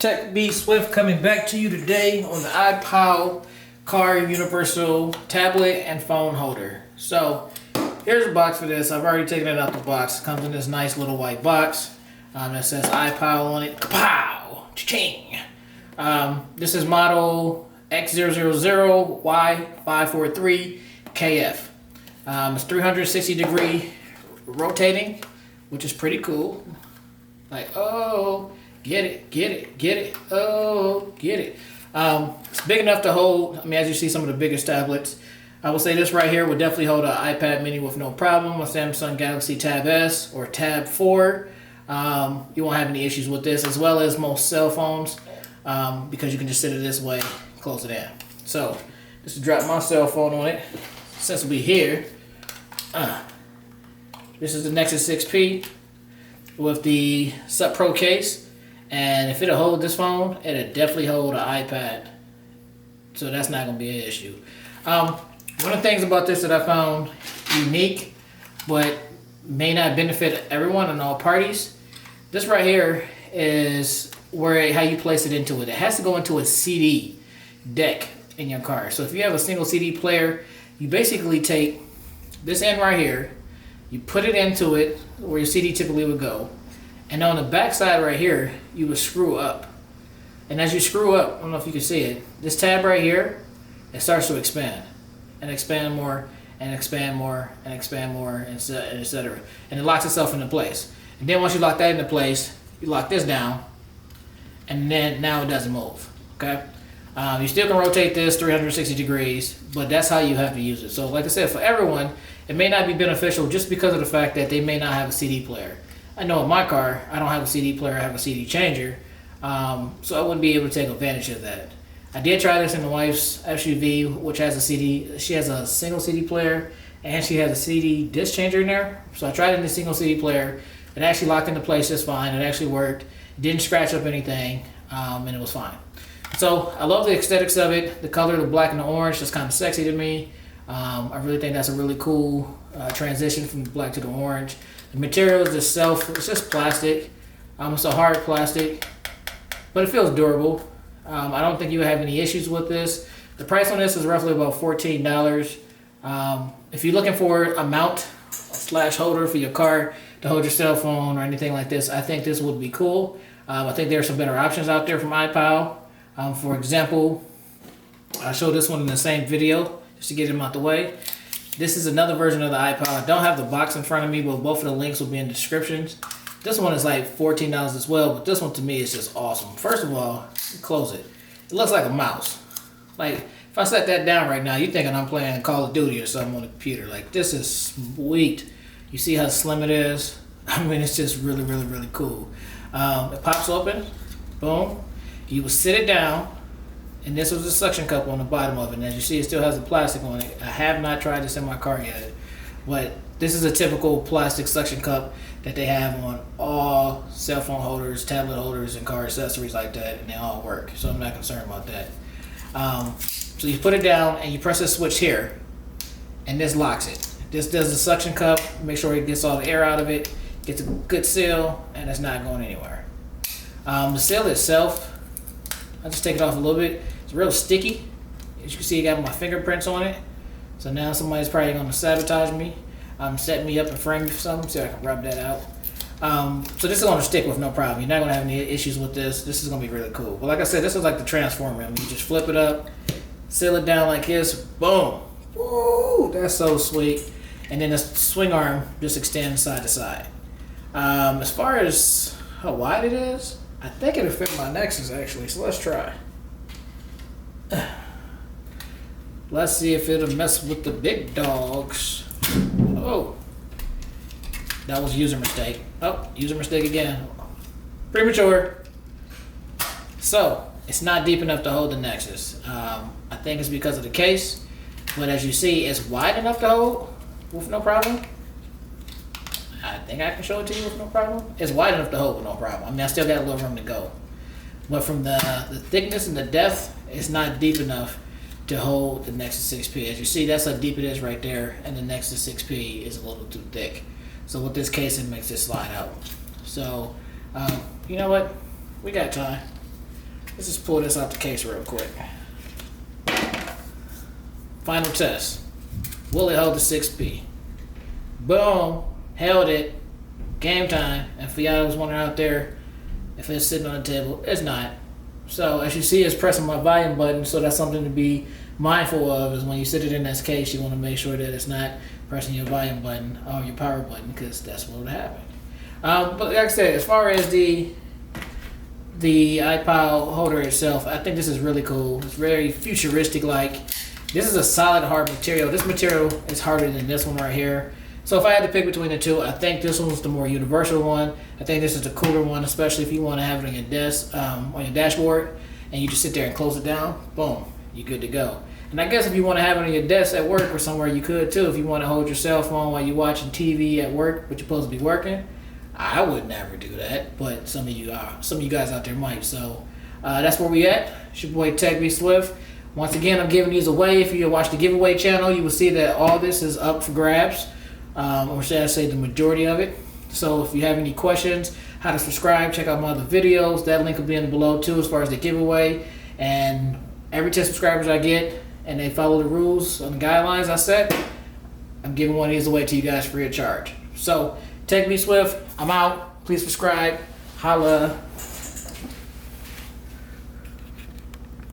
Tech B Swift coming back to you today on the Ipow Car Universal Tablet and Phone Holder. So here's a box for this. I've already taken it out the box. It comes in this nice little white box that says Ipow on it. Kapow! Cha-ching! This is model X000Y543KF. It's 360 degree rotating, which is pretty cool. Like, oh, get it, get it, get it, oh, get it. It's big enough to hold, I mean, as you see some of the biggest tablets. I will say this right here would definitely hold an iPad mini with no problem, a Samsung Galaxy Tab S or Tab 4. You won't have any issues with this, as well as most cell phones, because you can just sit it this way, close it in. So, just to drop my cell phone on it, since we're here, this is the Nexus 6P with the Sub Pro case, and if it'll hold this phone, it'll definitely hold an iPad, so that's not going to be an issue. One of the things about this that I found unique, but may not benefit everyone and all parties, this right here is how you place it into it. It has to go into a CD deck in your car. So if you have a single CD player, you basically take this end right here, you put it into it where your CD typically would go, and on the back side right here, you would screw up. And as you screw up, I don't know if you can see it, this tab right here, it starts to expand and expand more and expand more and expand more, and etc. And it locks itself into place. And then once you lock that into place, you lock this down, and then now it doesn't move. Okay. You still can rotate this 360 degrees, but that's how you have to use it. So like I said, for everyone, it may not be beneficial just because of the fact that they may not have a CD player. I know in my car, I don't have a CD player, I have a CD changer, so I wouldn't be able to take advantage of that. I did try this in the wife's SUV, which has a CD, she has a single CD player, and she has a CD disc changer in there. So I tried it in the single CD player, it actually locked into place just fine, it actually worked, it didn't scratch up anything, and it was fine. So I love the aesthetics of it. The color, the black and the orange, is kind of sexy to me. I really think that's a really cool transition from the black to the orange. The material is itself, it's just plastic. It's a hard plastic, but it feels durable. I don't think you would have any issues with this. The price on this is roughly about $14. If you're looking for a mount / holder for your car to hold your cell phone or anything like this, I think this would be cool. I think there are some better options out there from Ipow. For example, I showed this one in the same video just to get them out the way. This is another version of the Ipow. I don't have the box in front of me, but both of the links will be in the descriptions. This one is like $14 as well, but this one to me is just awesome. First of all, close it. It looks like a mouse. Like, if I set that down right now, you're thinking I'm playing Call of Duty or something on the computer. Like, this is sweet. You see how slim it is? I mean, it's just really, really, really cool. It pops open. Boom. You will sit it down, and this was a suction cup on the bottom of it. And as you see, it still has the plastic on it. I have not tried this in my car yet, but this is a typical plastic suction cup that they have on all cell phone holders, tablet holders, and car accessories like that, and they all work. So I'm not concerned about that. So you put it down, and you press this switch here, and this locks it. This does the suction cup, make sure it gets all the air out of it, gets a good seal, and it's not going anywhere. The seal itself, I'll just take it off a little bit. It's real sticky. As you can see, I got my fingerprints on it. So now somebody's probably going to sabotage me. Setting me up and frame me for something so I can rub that out. So this is going to stick with no problem. You're not going to have any issues with this. This is going to be really cool. But like I said, this is like the transformer. I mean, you just flip it up, seal it down like this, boom. Woo, that's so sweet. And then the swing arm just extends side to side. As far as how wide it is, I think it'll fit my Nexus actually, so let's try. Let's see if it'll mess with the big dogs. Oh, that was a user mistake. Oh, user mistake again. Premature. So, it's not deep enough to hold the Nexus. I think it's because of the case, but as you see, it's wide enough to hold with no problem. I think I can show it to you with no problem. It's wide enough to hold with no problem. I mean, I still got a little room to go. But from the thickness and the depth, it's not deep enough to hold the Nexus 6P. As you see, that's how deep it is right there, and the Nexus 6P is a little too thick. So with this case, it makes it slide out. So, you know what? We got time. Let's just pull this out the case real quick. Final test. Will it hold the 6P? Boom. Held it. Game time. And for y'all who's wondering out there if it's sitting on the table, it's not. So as you see, it's pressing my volume button, so that's something to be mindful of, is when you sit it in this case, you want to make sure that it's not pressing your volume button or your power button, because that's what would happen. But like I said, as far as the Ipow holder itself, I think this is really cool. It's very futuristic like. This is a solid hard material. This material is harder than this one right here. So if I had to pick between the two, I think this one's the more universal one. I think this is the cooler one, especially if you want to have it on your desk, on your dashboard, and you just sit there and close it down. Boom, you're good to go. And I guess if you want to have it on your desk at work or somewhere, you could too. If you want to hold your cell phone while you're watching TV at work, but you're supposed to be working, I would never do that. But some of you guys out there might. So that's where we at. It's your boy Tech B Swift. Once again, I'm giving these away. If you watch the giveaway channel, you will see that all this is up for grabs. Or should I say the majority of it. So if you have any questions, how to subscribe, check out my other videos. That link will be in below too as far as the giveaway. And every 10 subscribers I get and they follow the rules and the guidelines I set, I'm giving one of these away to you guys free of charge. So Tech B Swift, I'm out. Please subscribe. Holla.